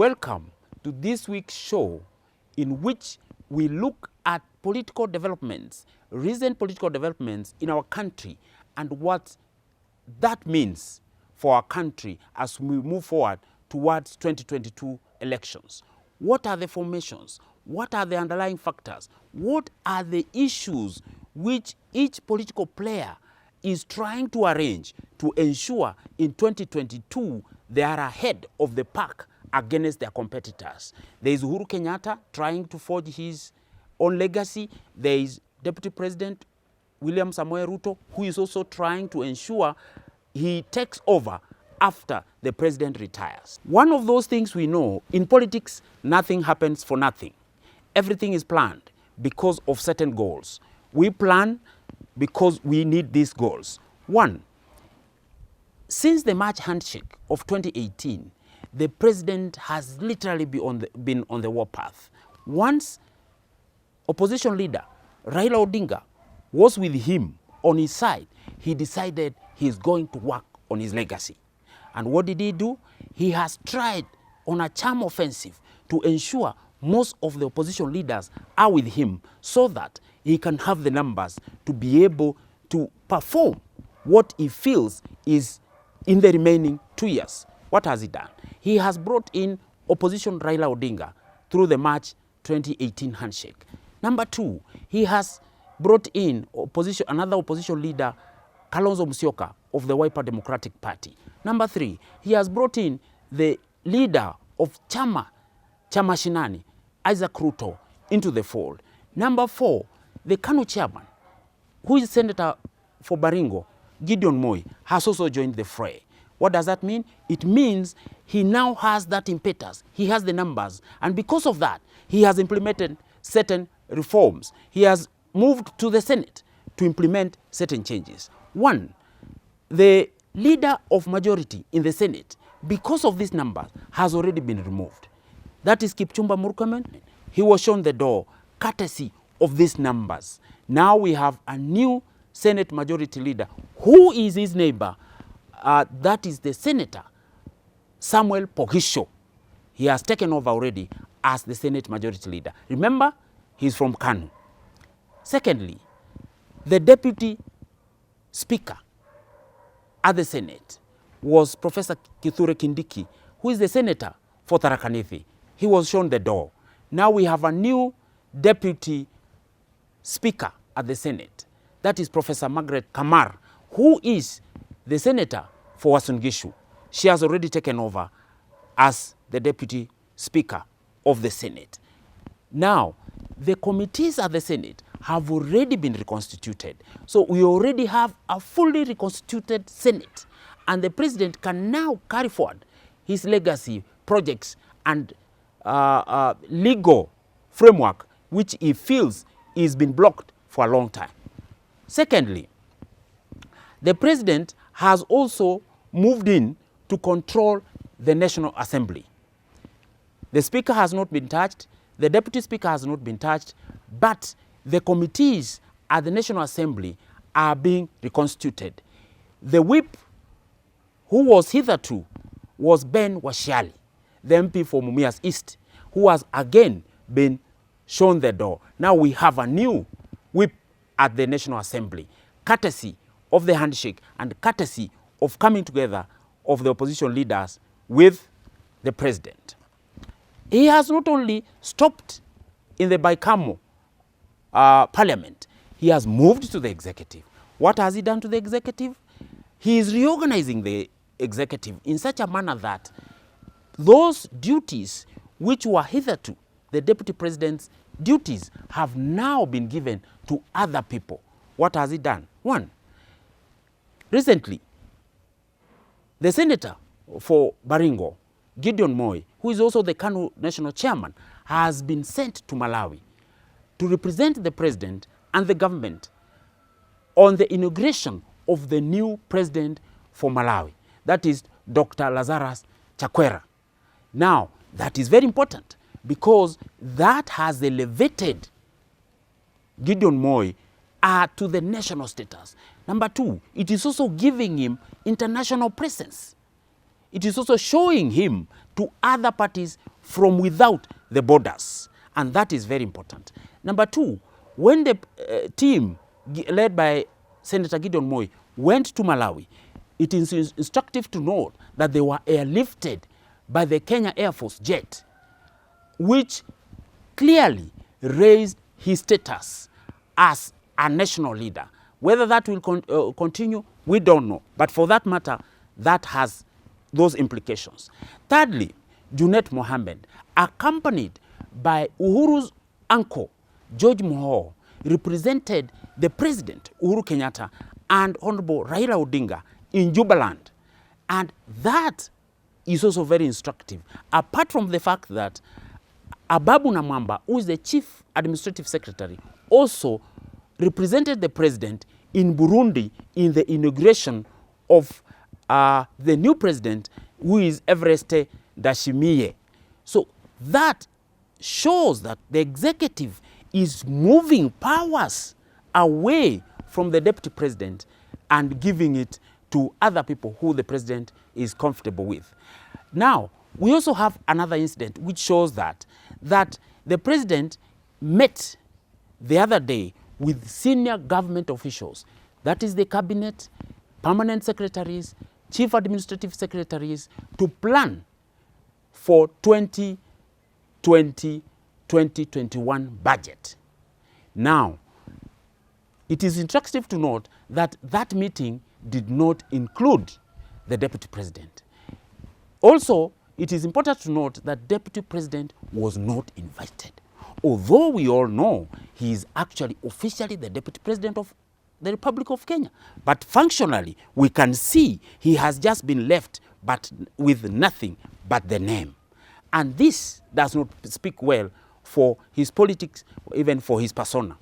Welcome to this week's show, in which we look at political developments, recent political developments in our country, and what that means for our country as we move forward towards 2022 elections. What are the formations? What are the underlying factors? What are the issues which each political player is trying to arrange to ensure in 2022 they are ahead of the pack against their competitors? There is Uhuru Kenyatta trying to forge his own legacy. There is Deputy President William Samoei Ruto, who is also trying to ensure he takes over after the president retires. One of those things we know, in politics, nothing happens for nothing. Everything is planned because of certain goals. We plan because we need these goals. One, since the March handshake of 2018, the president has literally been on the warpath. Once opposition leader Raila Odinga was with him on his side, he decided he's going to work on his legacy. And what did he do? He has tried on a charm offensive to ensure most of the opposition leaders are with him so that he can have the numbers to be able to perform what he feels is in the remaining 2 years. What has he done? He has brought in opposition Raila Odinga through the March 2018 handshake. Number two, he has brought in another opposition leader, Kalonzo Musyoka of the Wiper Democratic Party. Number three, he has brought in the leader of Chama Shinani, Isaac Ruto, into the fold. Number four, the KANU chairman, who is Senator for Baringo, Gideon Moi, has also joined the fray. What does that mean? It means he now has that impetus. He has the numbers. And because of that, he has implemented certain reforms. He has moved to the Senate to implement certain changes. One, the leader of majority in the Senate, because of these numbers, has already been removed. That is Kipchumba Murkomen. He was shown the door courtesy of these numbers. Now we have a new Senate majority leader. Who is his neighbor? That is the Senator Samuel Pogisho. He has taken over already as the Senate majority leader. Remember, he's from KANU. Secondly, the Deputy Speaker at the Senate was Professor Kithure Kindiki, who is the Senator for Tharaka Nithi. He was shown the door. Now we have a new Deputy Speaker at the Senate. That is Professor Margaret Kamar, who is the Senator for Uasin Gishu. She has already taken over as the Deputy Speaker of the Senate. Now, the committees at the Senate have already been reconstituted. So we already have a fully reconstituted Senate. And the president can now carry forward his legacy projects and legal framework, which he feels is been blocked for a long time. Secondly, the president has also moved in to control the National Assembly. The Speaker has not been touched, the Deputy Speaker has not been touched, but the committees at the National Assembly are being reconstituted. The whip, who was hitherto, was Ben Washiali, the MP for Mumias East, who has again been shown the door. Now we have a new whip at the National Assembly, courtesy of the handshake and courtesy of coming together of the opposition leaders with the president. He has not only stopped in the bicameral parliament, he has moved to the executive. What has he done to the executive? He is reorganizing the executive in such a manner that those duties which were hitherto the deputy president's duties have now been given to other people. What has he done? One, recently, the senator for Baringo, Gideon Moi, who is also the KANU national chairman, has been sent to Malawi to represent the president and the government on the inauguration of the new president for Malawi. That is Dr. Lazarus Chakwera. Now, that is very important because that has elevated Gideon Moi to the national status. Number two, it is also giving him international presence. It is also showing him to other parties from without the borders. And that is very important. Number two, when the team led by Senator Gideon Moi went to Malawi, it is instructive to note that they were airlifted by the Kenya Air Force jet, which clearly raised his status as a national leader. Whether that will continue, we don't know. But for that matter, that has those implications. Thirdly, Junet Mohammed, accompanied by Uhuru's uncle, George Moho, represented the president, Uhuru Kenyatta, and Honorable Raila Odinga in Jubaland. And that is also very instructive, apart from the fact that Ababu Namwamba, who is the chief administrative secretary, also represented the president in Burundi in the inauguration of the new president, who is Evariste Ndayishimiye. So that shows that the executive is moving powers away from the deputy president and giving it to other people who the president is comfortable with. Now, we also have another incident which shows that the president met the other day with senior government officials, that is the cabinet, permanent secretaries, chief administrative secretaries, to plan for 2020-2021 budget. Now, it is instructive to note that that meeting did not include the deputy president. Also, it is important to note that deputy president was not invited. Although we all know he is actually officially the deputy president of the Republic of Kenya. But functionally, we can see he has just been left but with nothing but the name. And this does not speak well for his politics, even for his persona.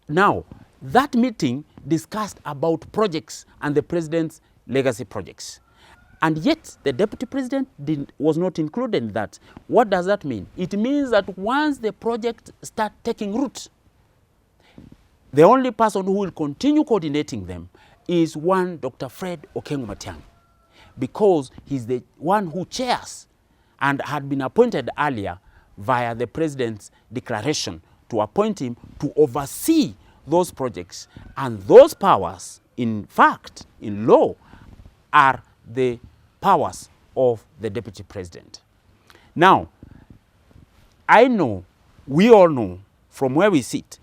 Now, that meeting discussed about projects and the president's legacy projects. And yet, the deputy president was not included in that. What does that mean? It means that once the project starts taking root, the only person who will continue coordinating them is one Dr. Fred Okengo-Matiang'i, because he's the one who chairs and had been appointed earlier via the president's declaration to appoint him to oversee those projects. And those powers, in fact, in law, are the powers of the deputy president. Now, I know, we all know from where we sit,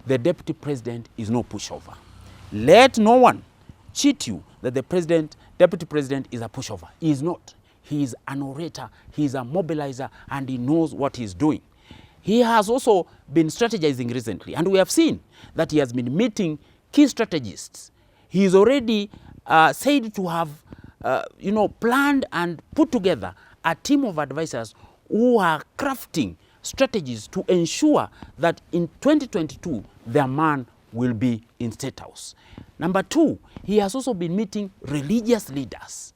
the deputy president is no pushover. Let no one cheat you that the deputy president is a pushover. He is not. He is an orator, he is a mobilizer, and he knows what he is doing. He has also been strategizing recently, and we have seen that he has been meeting key strategists. He is already said to have planned and put together a team of advisors who are crafting strategies to ensure that in 2022, their man will be in State House. Number two, he has also been meeting religious leaders,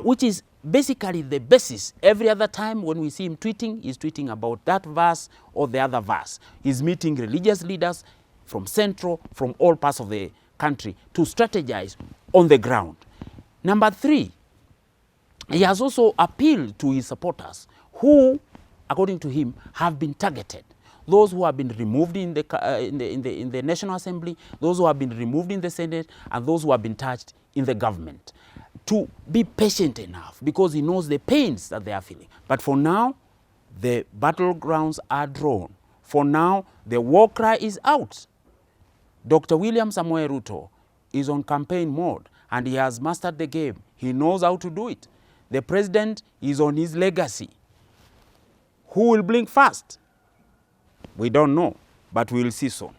which is basically the basis. Every other time when we see him tweeting, he's tweeting about that verse or the other verse. He's meeting religious leaders from central, from all parts of the country to strategize on the ground. Number three, he has also appealed to his supporters who, according to him, have been targeted. Those who have been removed in the National Assembly, those who have been removed in the Senate, and those who have been touched in the government, to be patient enough, because he knows the pains that they are feeling. But for now, the battlegrounds are drawn. For now, the war cry is out. Dr. William Samoei Ruto is on campaign mode, and he has mastered the game. He knows how to do it. The president is on his legacy. Who will blink first? We don't know, but we will see soon.